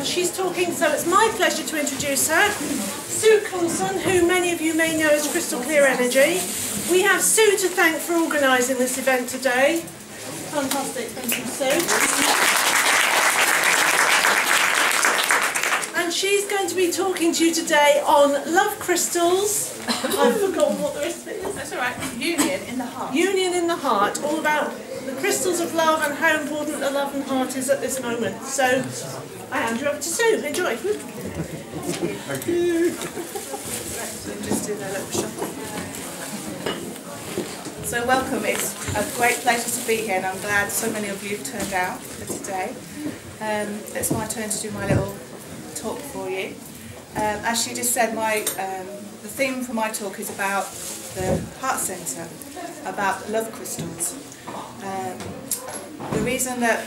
because she's talking, so it's my pleasure to introduce her. Sue Coulson, who many of you may know as Crystal Clear Energy. We have Sue to thank for organising this event today. Fantastic, thank you, Sue. And she's going to be talking to you today on love crystals. I've forgotten what the rest of it is. That's all right. Union in the heart. Union in the heart, all about the crystals of love and how important the love and heart is at this moment. So I hand you over to Sue. Enjoy. Thank you. So just do their little shuffle. So welcome. It's a great pleasure to be here, and I'm glad so many of you have turned out for today. It's my turn to do my little talk for you. As she just said, the theme for my talk is about the heart centre, about love crystals. The reason that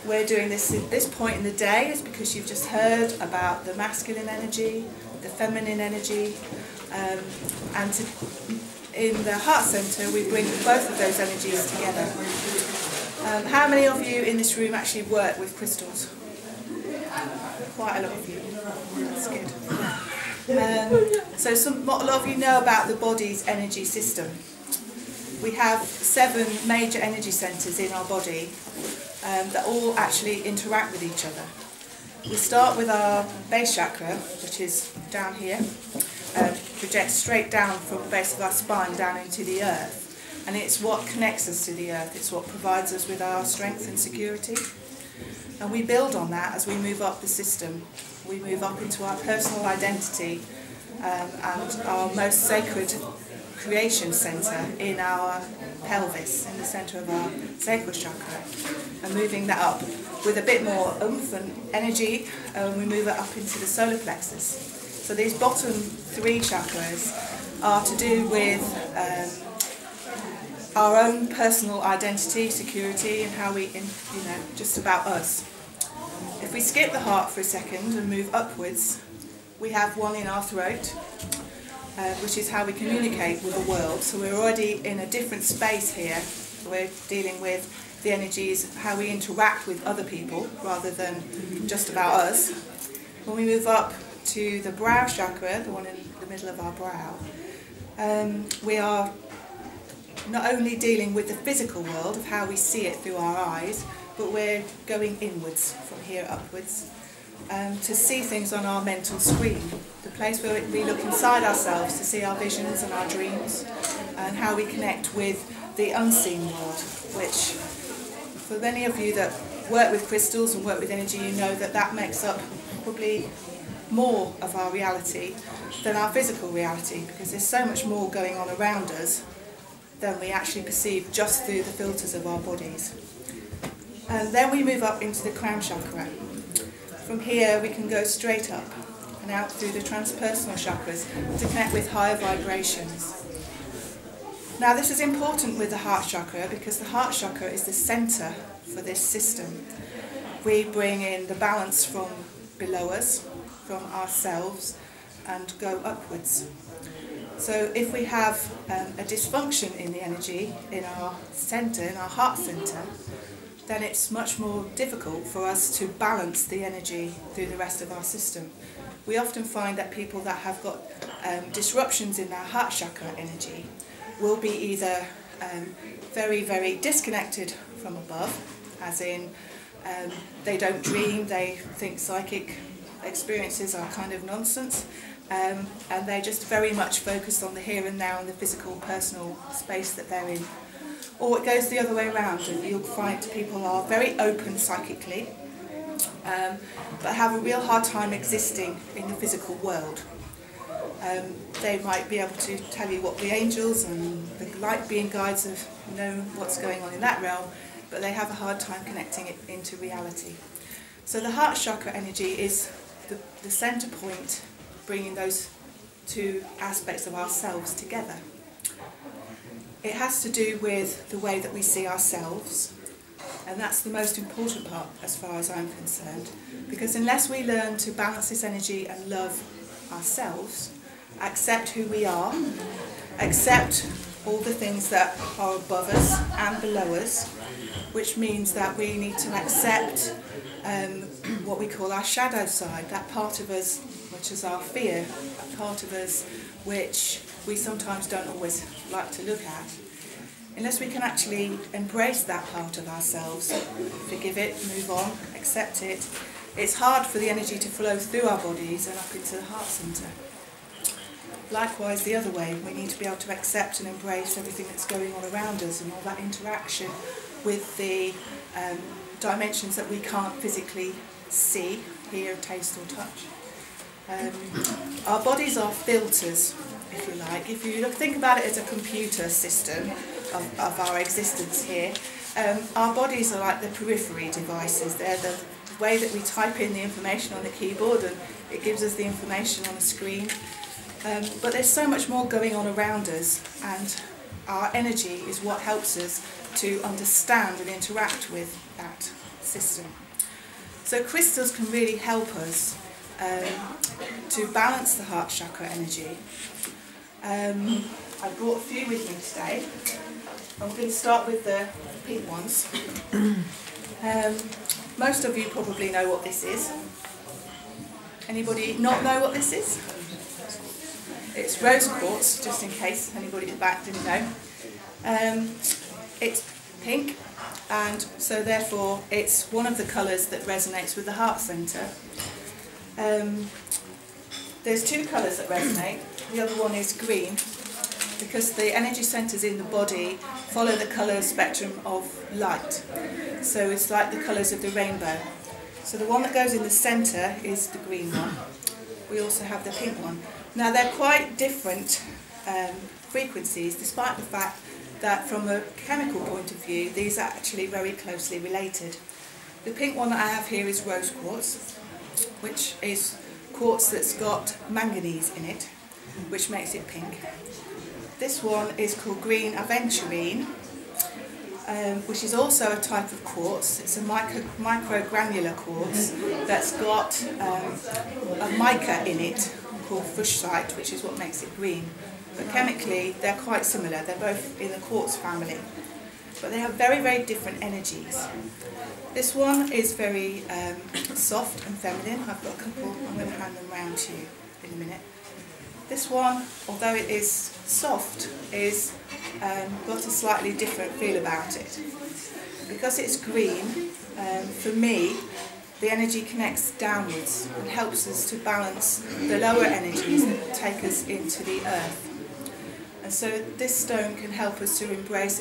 we're doing this at this point in the day is because you've just heard about the masculine energy, the feminine energy, and in the heart centre we bring both of those energies together. How many of you in this room actually work with crystals? Quite a lot of you. That's good. So a lot of you know about the body's energy system. We have 7 major energy centres in our body that all actually interact with each other. We start with our base chakra, which is down here, projects straight down from the base of our spine down into the earth. And it's what connects us to the earth, it's what provides us with our strength and security. And we build on that as we move up the system. We move up into our personal identity and our most sacred creation centre in our pelvis, in the centre of our sacral chakra, and moving that up with a bit more oomph and energy, we move it up into the solar plexus. So these bottom 3 chakras are to do with our own personal identity, security, and how we, just about us. If we skip the heart for a second and move upwards, we have one in our throat, which is how we communicate with the world. So we're already in a different space here. We're dealing with the energies, how we interact with other people, rather than just about us. When we move up to the brow chakra, the one in the middle of our brow, we are not only dealing with the physical world of how we see it through our eyes, but we're going inwards from here upwards to see things on our mental screen, the place where we look inside ourselves to see our visions and our dreams, and how we connect with the unseen world, which for many of you that work with crystals and work with energy, you know that that makes up probably more of our reality than our physical reality, because there's so much more going on around us than we actually perceive just through the filters of our bodies. And then we move up into the crown chakra. From here we can go straight up and out through the transpersonal chakras to connect with higher vibrations. Now this is important with the heart chakra because the heart chakra is the centre for this system. We bring in the balance from below us, from ourselves, and go upwards. So if we have a dysfunction in the energy in our centre, in our heart centre, then it's much more difficult for us to balance the energy through the rest of our system. We often find that people that have got disruptions in their heart chakra energy will be either very, very disconnected from above, as in they don't dream, they think psychic experiences are kind of nonsense, and they're just very much focused on the here and now and the physical, personal space that they're in. Or it goes the other way around, and you'll find people are very open psychically, but have a real hard time existing in the physical world. They might be able to tell you what the angels and the light being guides have known what's going on in that realm, but they have a hard time connecting it into reality. So the heart chakra energy is the centre point, bringing those 2 aspects of ourselves together. It has to do with the way that we see ourselves, and that's the most important part as far as I'm concerned, because unless we learn to balance this energy and love ourselves, accept who we are, accept all the things that are above us and below us, which means that we need to accept what we call our shadow side, that part of us which is our fear, that part of us which we sometimes don't always like to look at. Unless we can actually embrace that part of ourselves, forgive it, move on, accept it, it's hard for the energy to flow through our bodies and up into the heart centre. Likewise, the other way, we need to be able to accept and embrace everything that's going on around us and all that interaction with the dimensions that we can't physically see, hear, taste or touch. Our bodies are filters, if you like. If you think about it as a computer system of our existence here, our bodies are like the periphery devices. They're the way that we type in the information on the keyboard and it gives us the information on the screen. But there's so much more going on around us, and our energy is what helps us to understand and interact with that system. So crystals can really help us to balance the heart chakra energy. I brought a few with me today. I'm going to start with the pink ones. Most of you probably know what this is. Anybody not know what this is? It's rose quartz, just in case anybody at the back didn't know. It's pink, and so therefore it's one of the colours that resonates with the heart centre. There's two colours that resonate. The other one is green, because the energy centres in the body follow the colour spectrum of light. So it's like the colours of the rainbow. So the one that goes in the centre is the green one. We also have the pink one. Now they're quite different frequencies, despite the fact that from a chemical point of view these are actually very closely related. The pink one that I have here is rose quartz, which is quartz that's got manganese in it, which makes it pink. This one is called green aventurine, which is also a type of quartz. It's a microgranular quartz that's got a mica in it called rhodochrosite, which is what makes it green. But chemically they're quite similar. They're both in the quartz family, but they have very, very different energies. This one is very soft and feminine. I've got a couple, I'm going to hand them round to you in a minute. This one, although it is soft, is got a slightly different feel about it. Because it's green, for me, the energy connects downwards and helps us to balance the lower energies that take us into the earth. And so this stone can help us to embrace,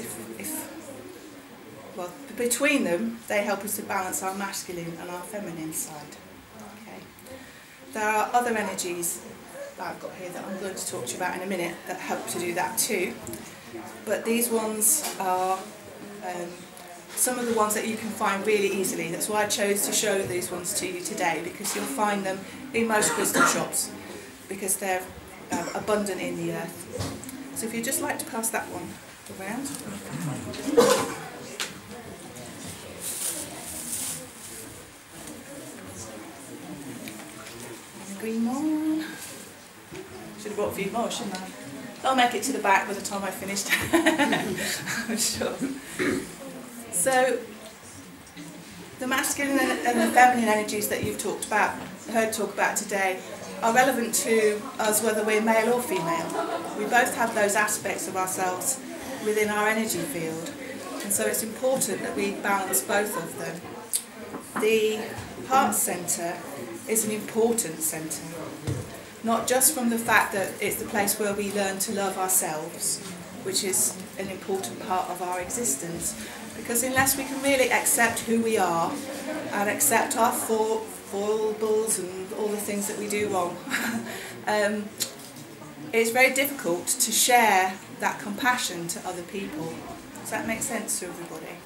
well, between them, they help us to balance our masculine and our feminine side. Okay. There are other energies that I've got here that I'm going to talk to you about in a minute that help to do that too. But these ones are some of the ones that you can find really easily. That's why I chose to show these ones to you today, because you'll find them in most crystal shops, because they're abundant in the earth. So if you'd just like to pass that one around. And the green one. Should have brought a few more, shouldn't I? I'll make it to the back by the time I've finished. I'm sure. So, the masculine and the feminine energies that you've heard talk about today are relevant to us whether we're male or female. We both have those aspects of ourselves within our energy field, and so it's important that we balance both of them. The heart centre is an important centre, not just from the fact that it's the place where we learn to love ourselves, which is an important part of our existence, because unless we can really accept who we are and accept our foibles and all the things that we do wrong, it's very difficult to share that compassion to other people. Does that make sense to everybody?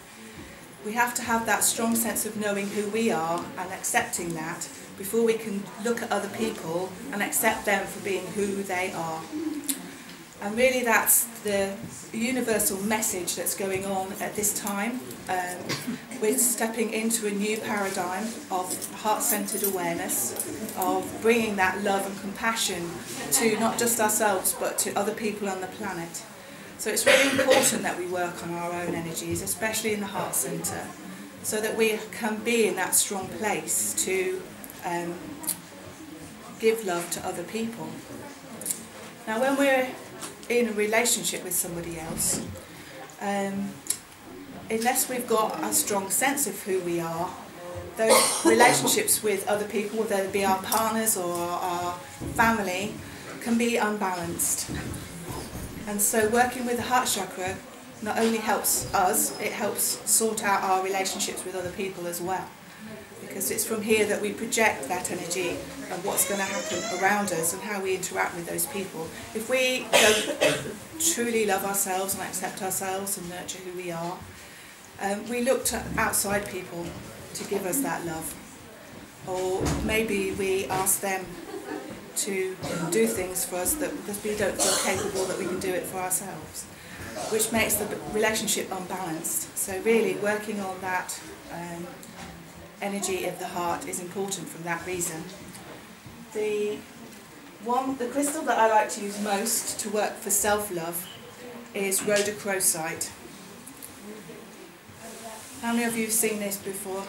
We have to have that strong sense of knowing who we are and accepting that before we can look at other people and accept them for being who they are. And really that's the universal message that's going on at this time. We're stepping into a new paradigm of heart-centered awareness, of bringing that love and compassion to not just ourselves but to other people on the planet. So it's really important that we work on our own energies, especially in the heart centre, so that we can be in that strong place to give love to other people. Now when we're in a relationship with somebody else, unless we've got a strong sense of who we are, those relationships with other people, whether they be our partners or our family, can be unbalanced. And so working with the heart chakra not only helps us, it helps sort out our relationships with other people as well. Because it's from here that we project that energy and what's going to happen around us and how we interact with those people. If we don't truly love ourselves and accept ourselves and nurture who we are, we look to outside people to give us that love. Or maybe we ask them to do things for us that because we don't feel capable that we can do it for ourselves, which makes the relationship unbalanced. So really working on that energy of the heart is important for that reason. The crystal that I like to use most to work for self-love is rhodochrosite. How many of you have seen this before?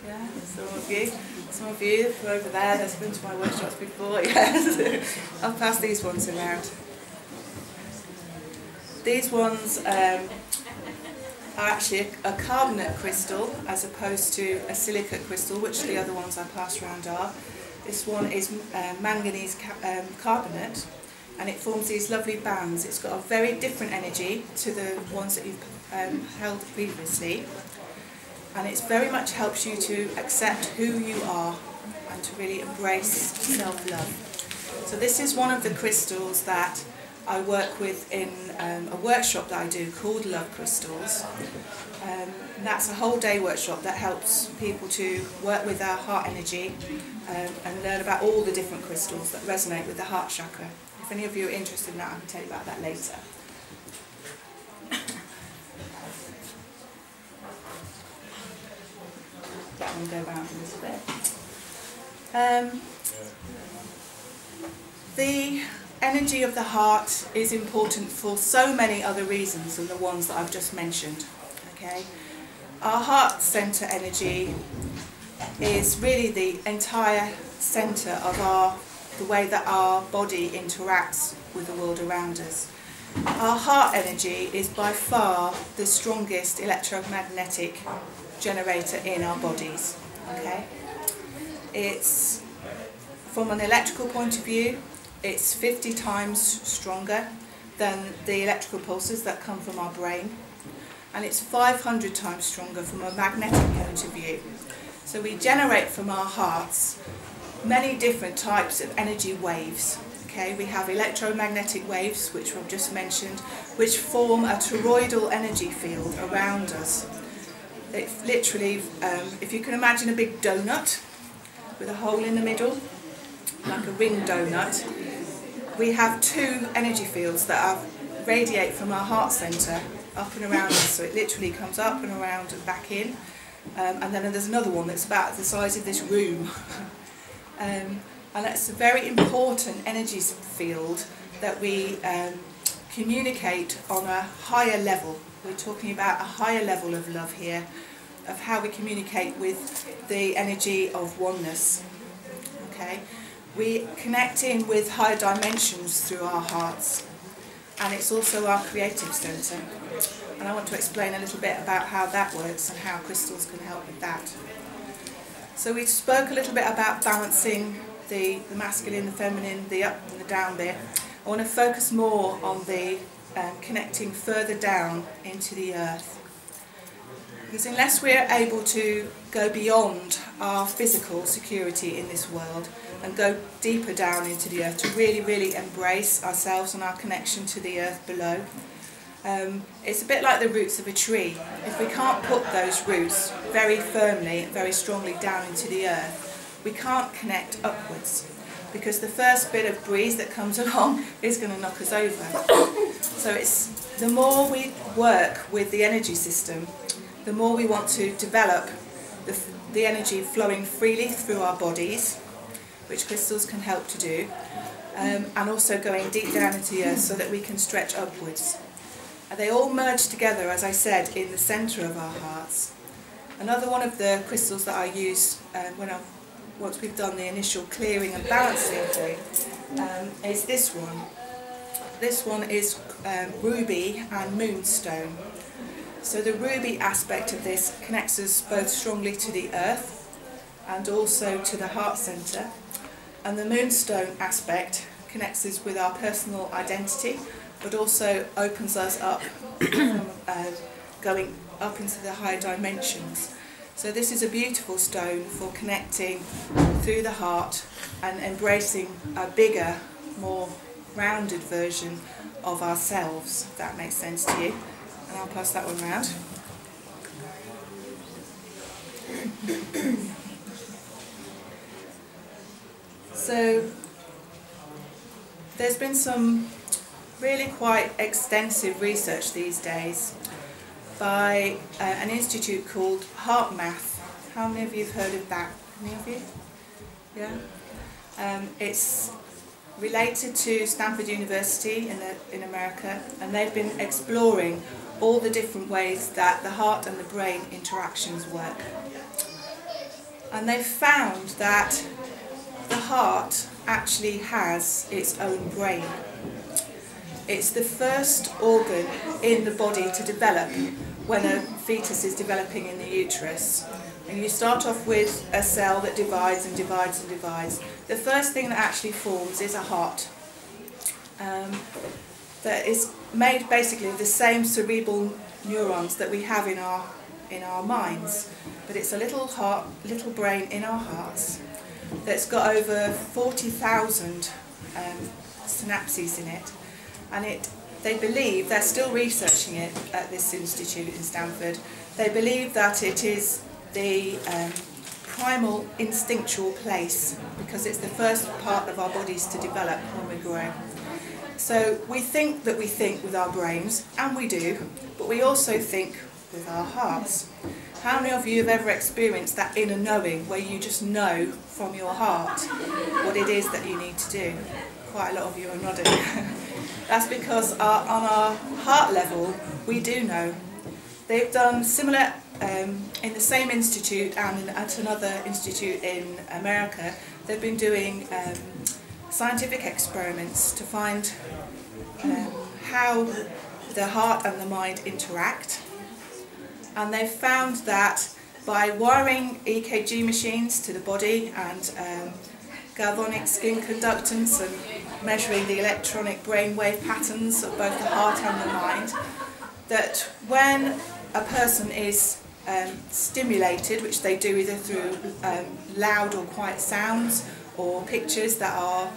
Yeah, some of you. Some of you are over there, they've been to my workshops before, yes. I'll pass these ones around. These ones are actually a carbonate crystal as opposed to a silicate crystal, which the other ones I pass around are. This one is manganese carbonate, and it forms these lovely bands. It's got a very different energy to the ones that you've held previously, and it very much helps you to accept who you are and to really embrace self-love. So this is one of the crystals that I work with in a workshop that I do called Love Crystals. And that's a whole day workshop that helps people to work with their heart energy and learn about all the different crystals that resonate with the heart chakra. If any of you are interested in that, I can tell you about that later. That one go around a little bit. The energy of the heart is important for so many other reasons than the ones that I've just mentioned. Okay, our heart centre energy is really the entire centre of the way that our body interacts with the world around us. Our heart energy is by far the strongest electromagnetic generator in our bodies. Okay, it's from an electrical point of view, it's 50 times stronger than the electrical pulses that come from our brain, and it's 500 times stronger from a magnetic point of view. So we generate from our hearts many different types of energy waves. Okay, we have electromagnetic waves, which we've just mentioned, which form a toroidal energy field around us. It's literally, if you can imagine a big donut with a hole in the middle, like a ring donut, we have two energy fields that radiate from our heart centre up and around us. So it literally comes up and around and back in. And then there's another one that's about the size of this room. And that's a very important energy field that we communicate on a higher level. We're talking about a higher level of love here, of how we communicate with the energy of oneness. Okay, we connect in with higher dimensions through our hearts, and it's also our creative centre. And I want to explain a little bit about how that works and how crystals can help with that. So we spoke a little bit about balancing the masculine, the feminine, the up and the down bit. I want to focus more on the connecting further down into the earth. Because unless we're able to go beyond our physical security in this world and go deeper down into the earth to really, really embrace ourselves and our connection to the earth below, it's a bit like the roots of a tree. If we can't put those roots very firmly and very strongly down into the earth, we can't connect upwards, because the first bit of breeze that comes along is going to knock us over. So it's the more we work with the energy system, the more we want to develop the energy flowing freely through our bodies, which crystals can help to do, and also going deep down into the earth so that we can stretch upwards. And they all merge together, as I said, in the centre of our hearts. Another one of the crystals that I use once we've done the initial clearing and balancing thing is this one. This one is ruby and moonstone. So the ruby aspect of this connects us both strongly to the earth and also to the heart centre, and the moonstone aspect connects us with our personal identity, but also opens us up from going up into the higher dimensions. So this is a beautiful stone for connecting through the heart and embracing a bigger, more rounded version of ourselves, if that makes sense to you. And I'll pass that one round. So there's been some really quite extensive research these days by an institute called Heart Math. How many of you have heard of that? Any of you? Yeah? It's related to Stanford University in America, and they've been exploring all the different ways that the heart and the brain interactions work. And they've found that the heart actually has its own brain. It's the first organ in the body to develop when a fetus is developing in the uterus. And you start off with a cell that divides and divides and divides. The first thing that actually forms is a heart that is made basically of the same cerebral neurons that we have in our minds. But it's a little heart, little brain in our hearts that's got over 40,000 synapses in it, and they believe, they're still researching it at this institute in Stanford, they believe that it is the primal instinctual place, because it's the first part of our bodies to develop when we grow. So we think with our brains, and we do, but we also think with our hearts. How many of you have ever experienced that inner knowing where you just know from your heart what it is that you need to do? Quite a lot of you are nodding. That's because on our heart level we do know. They've done similar in the same institute and at another institute in America. They've been doing scientific experiments to find how the heart and the mind interact. And they've found that by wiring EKG machines to the body and galvanic skin conductance and measuring the electronic brainwave patterns of both the heart and the mind, that when a person is stimulated, which they do either through loud or quiet sounds or pictures that are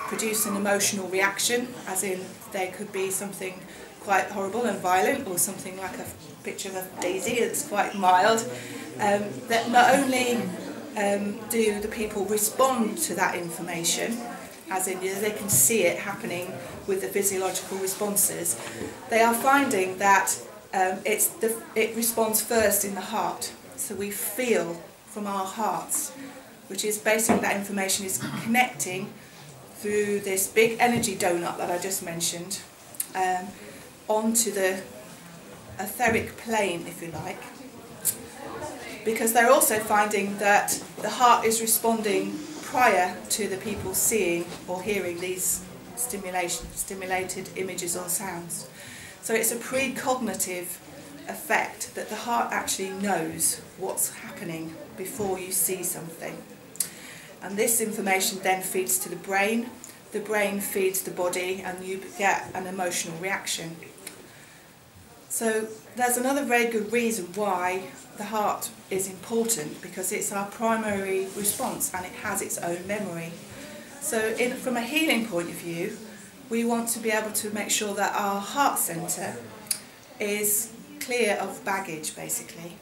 produce an emotional reaction, as in there could be something quite horrible and violent, or something like a picture of a daisy that's quite mild, that not only do the people respond to that information, as in they can see it happening with the physiological responses, they are finding that it responds first in the heart. So we feel from our hearts, which is basically that information is connecting through this big energy donut that I just mentioned, onto the etheric plane, if you like, because they're also finding that the heart is responding prior to the people seeing or hearing these stimulated images or sounds. So it's a precognitive effect that the heart actually knows what's happening before you see something. And this information then feeds to the brain feeds the body, and you get an emotional reaction. So there's another very good reason why the heart is important, because it's our primary response and it has its own memory. So from a healing point of view, we want to be able to make sure that our heart centre is clear of baggage, basically.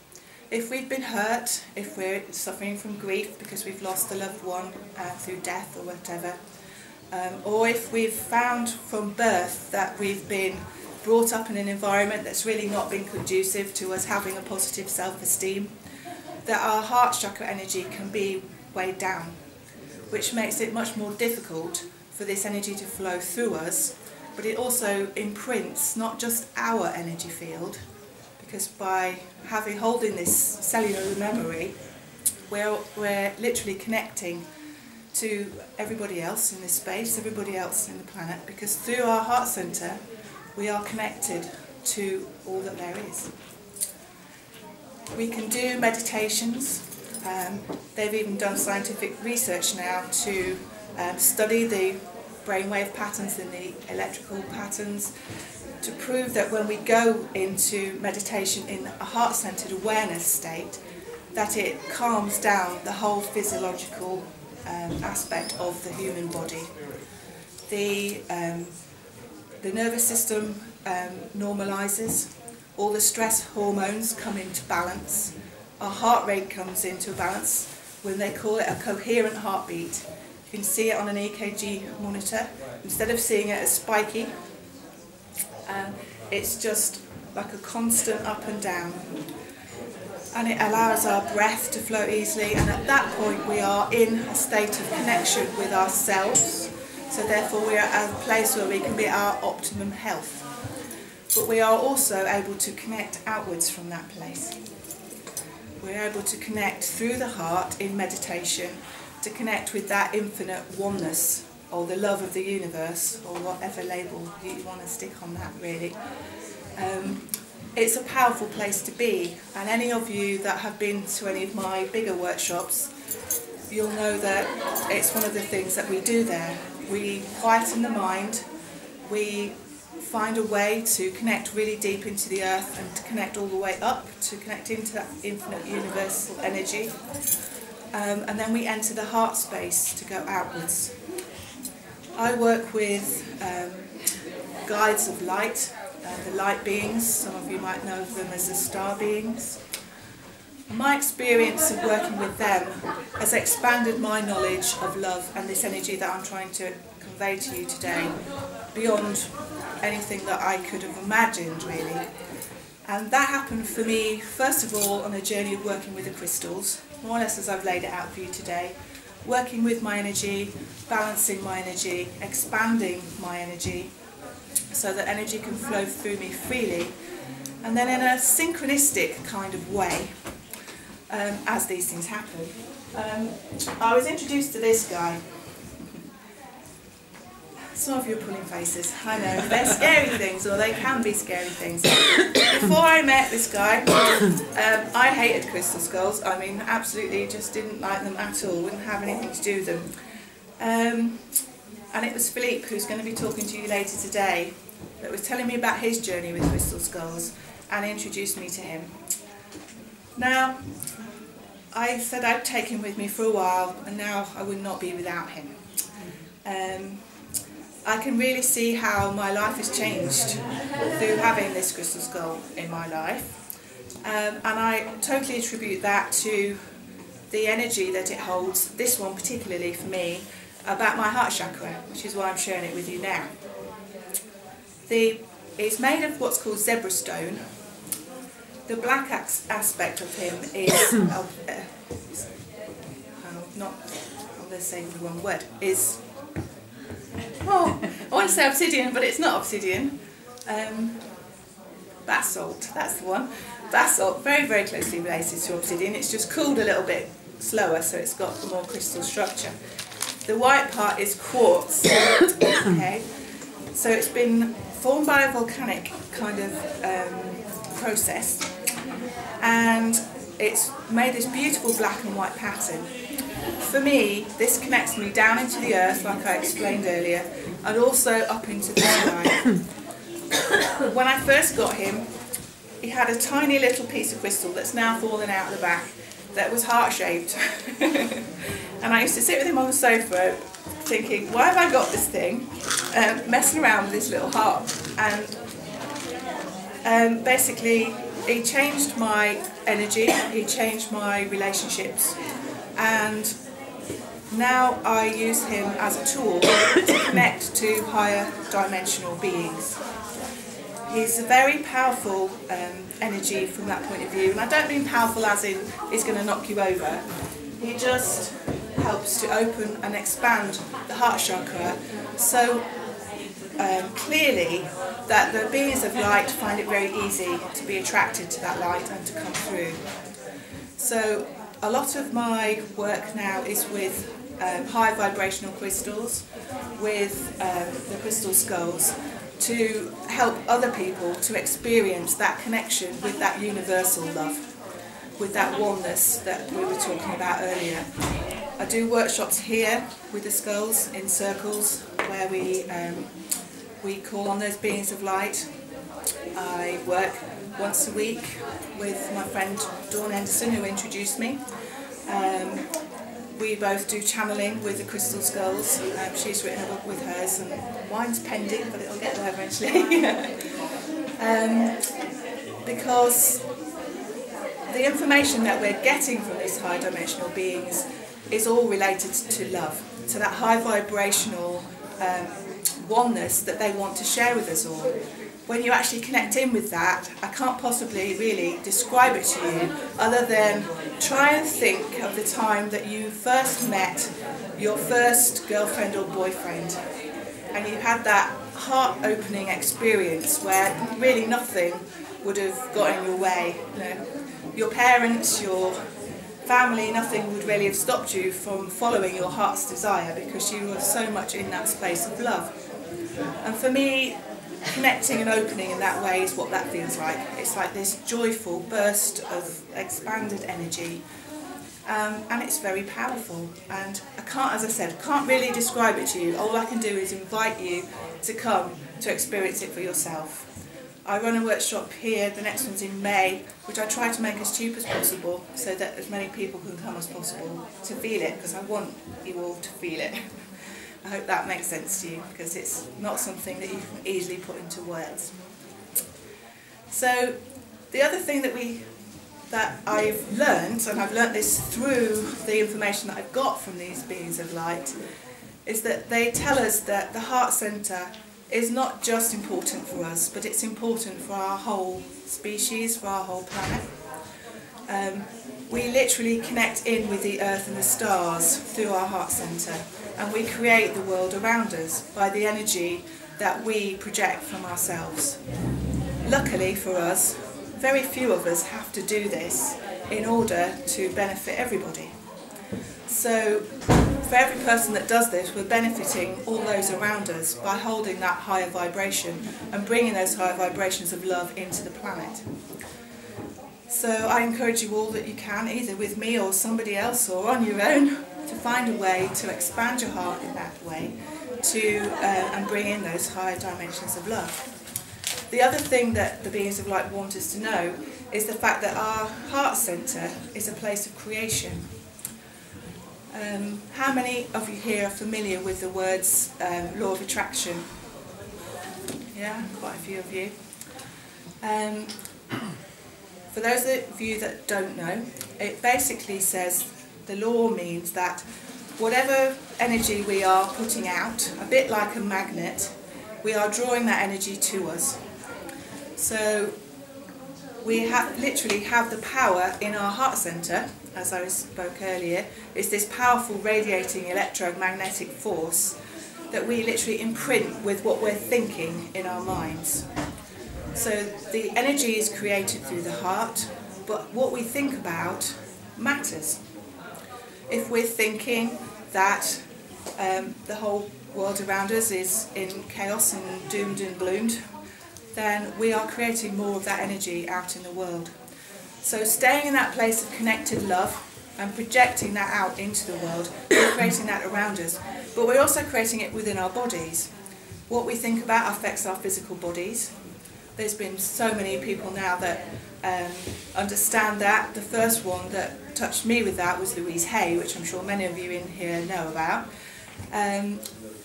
If we've been hurt, if we're suffering from grief because we've lost a loved one through death or whatever, or if we've found from birth that we've been brought up in an environment that's really not been conducive to us having a positive self-esteem, that our heart chakra energy can be weighed down, which makes it much more difficult for this energy to flow through us, but it also imprints not just our energy field, because by holding this cellular memory, we're literally connecting to everybody else in this space, everybody else in the planet, because through our heart centre we are connected to all that there is. We can do meditations. They've even done scientific research now to study the brainwave patterns and the electrical patterns to prove that when we go into meditation in a heart-centered awareness state, that it calms down the whole physiological aspect of the human body. The nervous system normalises, all the stress hormones come into balance, our heart rate comes into balance when they call it a coherent heartbeat. You can see it on an EKG monitor. Instead of seeing it as spiky, it's just like a constant up and down. And it allows our breath to flow easily, and at that point we are in a state of connection with ourselves, so therefore we are at a place where we can be at our optimum health. But we are also able to connect outwards from that place. We're able to connect through the heart in meditation, to connect with that infinite oneness, or the love of the universe, or whatever label you want to stick on that really. It's a powerful place to be, and any of you that have been to any of my bigger workshops, you'll know that it's one of the things that we do there. We quieten the mind, we find a way to connect really deep into the earth and to connect all the way up, to connect into that infinite universal energy, and then we enter the heart space to go outwards. I work with guides of light, the light beings. Some of you might know of them as the star beings. My experience of working with them has expanded my knowledge of love and this energy that I'm trying to convey to you today beyond anything that I could have imagined really. And that happened for me first of all on a journey of working with the crystals, more or less as I've laid it out for you today. Working with my energy, balancing my energy, expanding my energy, so that energy can flow through me freely, and then in a synchronistic kind of way, as these things happen. I was introduced to this guy. Some of you are pulling faces, I know, they're scary things, or they can be scary things. Before I met this guy, I hated crystal skulls. I mean, absolutely just didn't like them at all, wouldn't have anything to do with them. And it was Philippe, who's going to be talking to you later today, that was telling me about his journey with crystal skulls and introduced me to him. Now, I said I'd take him with me for a while, and now I would not be without him. I can really see how my life has changed through having this crystal skull in my life, and I totally attribute that to the energy that it holds, this one particularly for me, about my heart chakra, which is why I'm sharing it with you now. It's made of what's called zebra stone. The black aspect of him is, I'm going to say the wrong word, is, oh, I want to say obsidian, but it's not obsidian. Basalt, that's the one. Basalt, very, very closely related to obsidian. It's just cooled a little bit slower, so it's got more crystal structure. The white part is quartz. Okay, so it's been formed by a volcanic kind of process, and it's made this beautiful black and white pattern. For me, this connects me down into the earth, like I explained earlier, and also up into the sky. When I first got him, he had a tiny little piece of crystal that's now fallen out of the back that was heart-shaped. And I used to sit with him on the sofa thinking, why have I got this thing? Messing around with this little heart. And basically, he changed my energy, he changed my relationships, and now I use him as a tool to connect to higher dimensional beings. He's a very powerful energy from that point of view, and I don't mean powerful as in he's going to knock you over. He just helps to open and expand the heart chakra so clearly that the beings of light find it very easy to be attracted to that light and to come through. So a lot of my work now is with high vibrational crystals, with the crystal skulls, to help other people to experience that connection with that universal love, with that oneness that we were talking about earlier. I do workshops here with the skulls in circles where we call on those beings of light. I work once a week with my friend Dawn Henderson, who introduced me. We both do channeling with the crystal skulls. She's written a book with hers, and mine's pending, but it'll get there eventually. Because the information that we're getting from these high dimensional beings is all related to love, to that high vibrational oneness that they want to share with us all. When you actually connect in with that, I can't possibly really describe it to you other than try and think of the time that you first met your first girlfriend or boyfriend, and you had that heart-opening experience where really nothing would have got in your way. You know, your parents, your family, nothing would really have stopped you from following your heart's desire, because you were so much in that space of love. And for me, connecting and opening in that way is what that feels like. It's like this joyful burst of expanded energy, and it's very powerful. And I can't, as I said, can't really describe it to you. All I can do is invite you to come to experience it for yourself. I run a workshop here, the next one's in May, which I try to make as cheap as possible so that as many people can come as possible to feel it, because I want you all to feel it. I hope that makes sense to you, because it's not something that you can easily put into words. So the other thing that I've learned, and I've learnt this through the information that I've got from these beings of light, is that they tell us that the heart centre is not just important for us, but it's important for our whole species, for our whole planet. We literally connect in with the earth and the stars through our heart centre, and we create the world around us by the energy that we project from ourselves. Luckily for us, very few of us have to do this in order to benefit everybody. So for every person that does this, we're benefiting all those around us by holding that higher vibration and bringing those higher vibrations of love into the planet. So I encourage you all that you can, either with me or somebody else or on your own, to find a way to expand your heart in that way and bring in those higher dimensions of love. The other thing that the beings of light want us to know is the fact that our heart centre is a place of creation. How many of you here are familiar with the words law of attraction? Yeah, quite a few of you. For those of you that don't know, it basically says the law means that whatever energy we are putting out, a bit like a magnet, we are drawing that energy to us. So we literally have the power in our heart centre, as I spoke earlier, is this powerful radiating electromagnetic force that we literally imprint with what we're thinking in our minds. So the energy is created through the heart, but what we think about matters. If we're thinking that the whole world around us is in chaos and doomed and bloomed, then we are creating more of that energy out in the world. So staying in that place of connected love and projecting that out into the world, we're creating that around us. But we're also creating it within our bodies. What we think about affects our physical bodies. There's been so many people now that understand that. The first one that touched me with that was Louise Hay, which I'm sure many of you in here know about,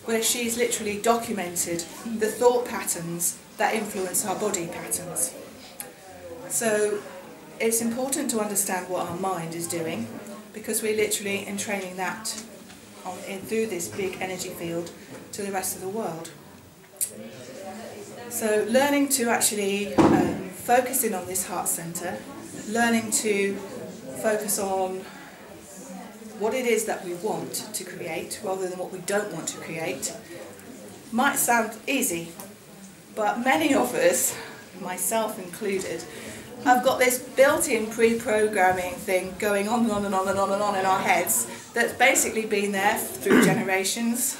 where she's literally documented the thought patterns that influence our body patterns. So it's important to understand what our mind is doing, because we're literally entraining that through this big energy field to the rest of the world. So learning to actually focus in on this heart centre, learning to focus on what it is that we want to create rather than what we don't want to create, might sound easy, But many of us, myself included, have got this built-in pre-programming thing going on and on and on and on and on in our heads that's basically been there through generations.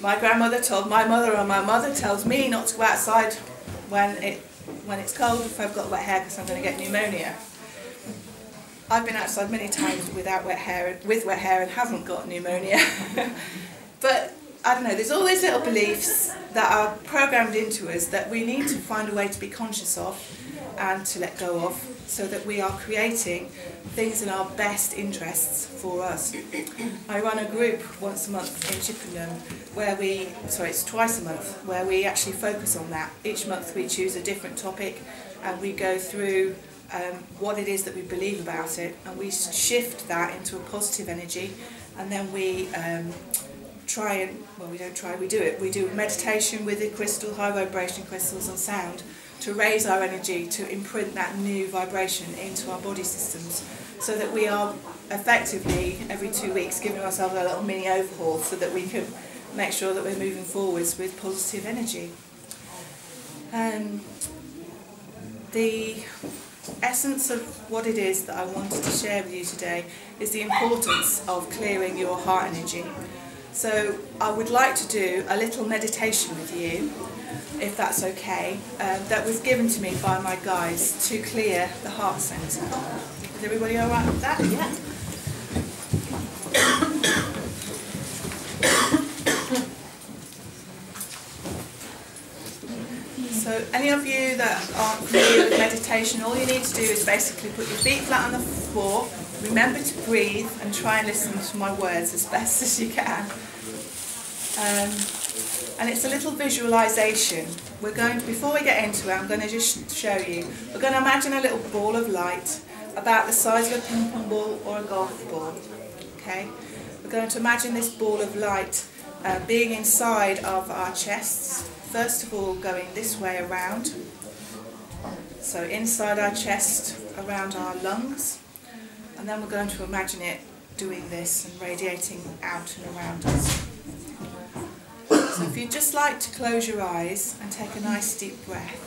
My grandmother told my mother, and my mother tells me not to go outside when it's cold if I've got wet hair because I'm going to get pneumonia. I've been outside many times with wet hair and haven't got pneumonia. But I don't know, there's all these little beliefs that are programmed into us that we need to find a way to be conscious of and to let go of, so that we are creating things in our best interests for us. I run a group once a month in Chippenham it's twice a month, where we actually focus on that. Each month we choose a different topic and we go through what it is that we believe about it, and we shift that into a positive energy, and then we we do meditation with the crystal, high vibration crystals and sound, to raise our energy, to imprint that new vibration into our body systems, so that we are effectively every 2 weeks giving ourselves a little mini overhaul, so that we can make sure that we're moving forwards with positive energy. The essence of what it is that I wanted to share with you today is the importance of clearing your heart energy. So I would like to do a little meditation with you, if that's okay, that was given to me by my guides to clear the heart centre. Is everybody all right with that? Yeah. So any of you that aren't familiar with meditation, all you need to do is basically put your feet flat on the floor, remember to breathe and try and listen to my words as best as you can. And it's a little visualisation. Before we get into it, I'm going to just show you. We're going to imagine a little ball of light about the size of a ping pong ball or a golf ball. Okay? We're going to imagine this ball of light being inside of our chests. First of all, going this way around. So inside our chest, around our lungs. And then we're going to imagine it doing this and radiating out and around us. So if you'd just like to close your eyes and take a nice deep breath.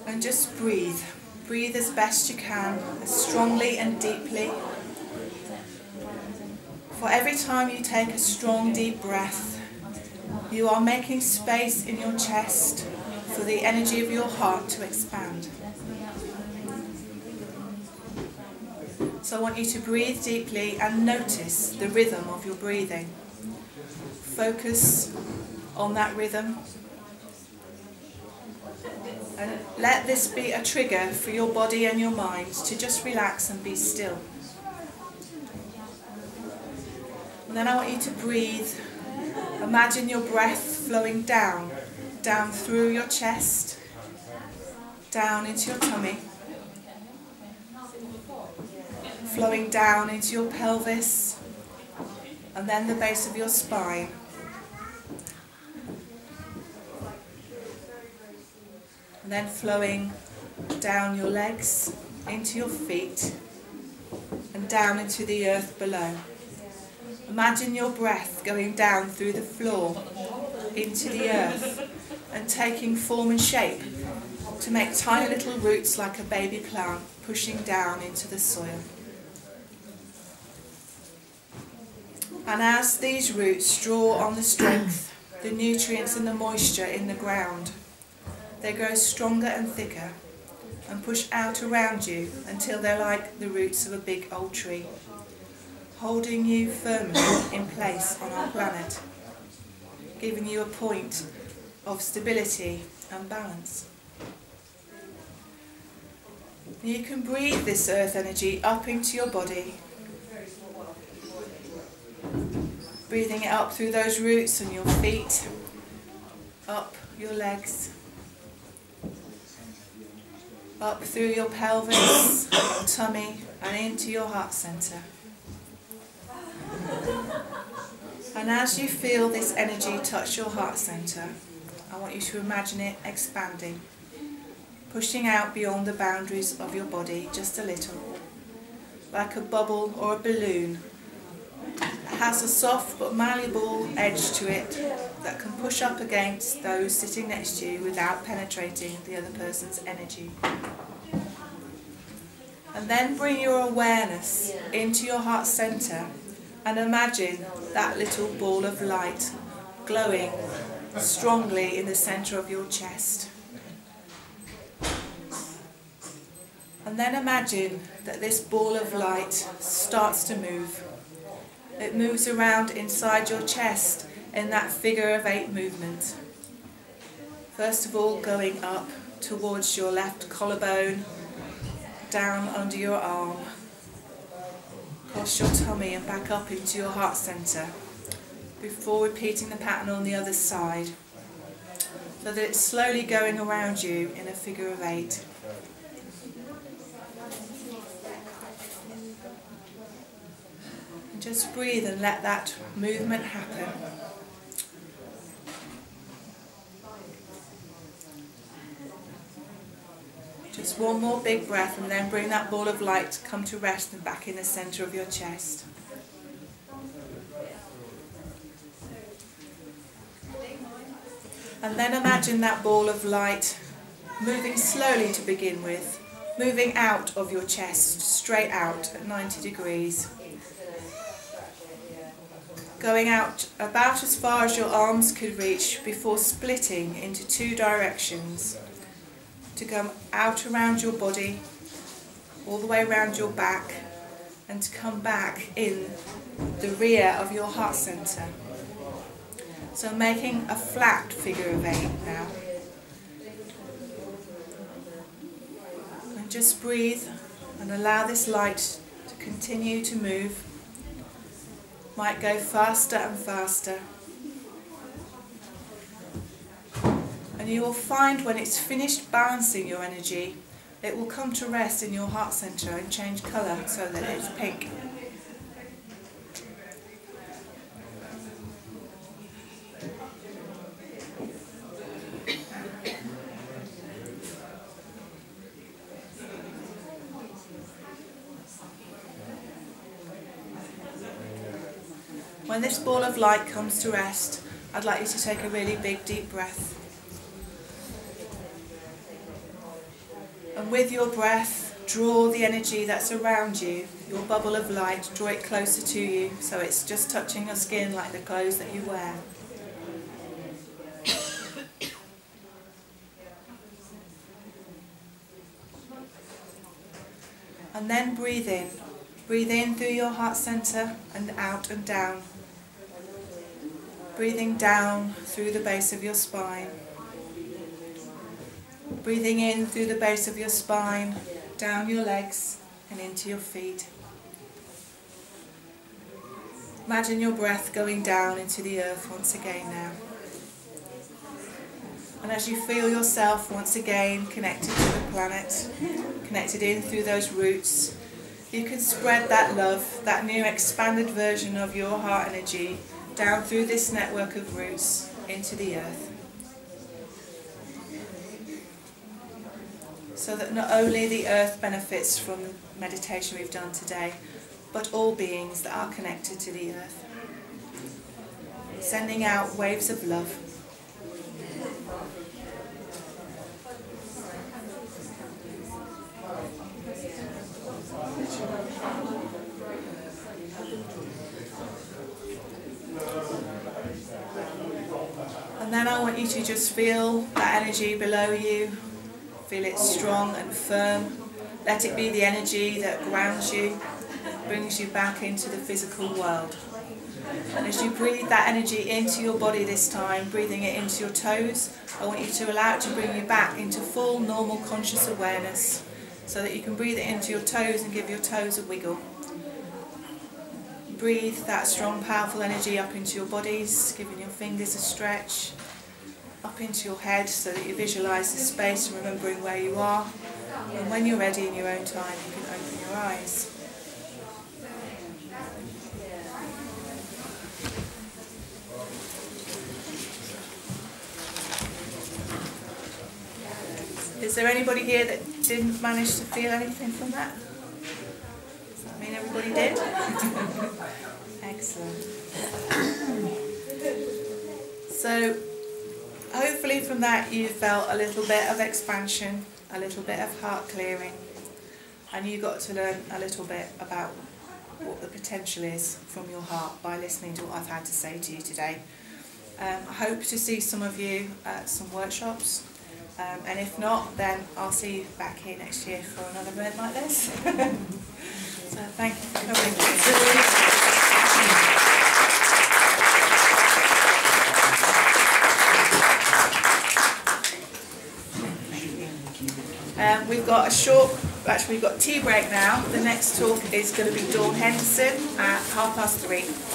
And just breathe. Breathe as best you can, as strongly and deeply. For every time you take a strong deep breath, you are making space in your chest for the energy of your heart to expand. So I want you to breathe deeply and notice the rhythm of your breathing. Focus on that rhythm. And let this be a trigger for your body and your mind to just relax and be still. And then I want you to breathe. Imagine your breath flowing down through your chest, down into your tummy, flowing down into your pelvis, and then the base of your spine. And then flowing down your legs, into your feet, and down into the earth below. Imagine your breath going down through the floor, into the earth, and taking form and shape to make tiny little roots like a baby plant, pushing down into the soil. And as these roots draw on the strength, the nutrients and the moisture in the ground, they grow stronger and thicker and push out around you until they're like the roots of a big old tree, holding you firmly in place on our planet, giving you a point of stability and balance. You can breathe this earth energy up into your body, breathing it up through those roots on your feet, up your legs, up through your pelvis, your tummy, and into your heart centre. And as you feel this energy touch your heart centre, I want you to imagine it expanding, pushing out beyond the boundaries of your body just a little, like a bubble or a balloon, has a soft but malleable edge to it that can push up against those sitting next to you without penetrating the other person's energy. And then bring your awareness into your heart center and imagine that little ball of light glowing strongly in the center of your chest. And then imagine that this ball of light starts to move. It moves around inside your chest in that figure of 8 movement. First of all, going up towards your left collarbone, down under your arm, across your tummy and back up into your heart center, before repeating the pattern on the other side, so that it's slowly going around you in a figure of 8. And just breathe and let that movement happen. Just one more big breath, and then bring that ball of light to come to rest and back in the center of your chest. And then imagine that ball of light moving slowly to begin with, moving out of your chest, straight out at 90 degrees. Going out about as far as your arms could reach before splitting into 2 directions, to come out around your body, all the way around your back, and to come back in the rear of your heart center. So making a flat figure of 8 now. And just breathe and allow this light to continue to move. Might go faster and faster. And you will find when it's finished balancing your energy, it will come to rest in your heart center and change colour so that it's pink. When this ball of light comes to rest, I'd like you to take a really big deep breath. And with your breath, draw the energy that's around you, your bubble of light, draw it closer to you so it's just touching your skin like the clothes that you wear. And then breathe in. Breathe in through your heart center and out and down. Breathing down through the base of your spine. Breathing in through the base of your spine, down your legs and into your feet. Imagine your breath going down into the earth once again now. And as you feel yourself once again connected to the planet, connected in through those roots, you can spread that love, that new expanded version of your heart energy down through this network of roots into the earth. So that not only the earth benefits from the meditation we've done today, but all beings that are connected to the earth. Sending out waves of love. And then I want you to just feel that energy below you. Feel it strong and firm. Let it be the energy that grounds you, brings you back into the physical world. And as you breathe that energy into your body this time, breathing it into your toes, I want you to allow it to bring you back into full normal conscious awareness, so that you can breathe it into your toes and give your toes a wiggle. Breathe that strong, powerful energy up into your bodies, giving your fingers a stretch, up into your head so that you visualise the space and remembering where you are. And when you're ready in your own time, you can open your eyes. Is there anybody here that didn't manage to feel anything from that? Does that mean everybody did? Excellent. So hopefully from that you felt a little bit of expansion, a little bit of heart clearing, and you got to learn a little bit about what the potential is from your heart by listening to what I've had to say to you today. I hope to see some of you at some workshops, and if not, then I'll see you back here next year for another event like this. So thank you for coming. We've got a short, actually we've got tea break now. The next talk is going to be Dawn Henderson at 3:30.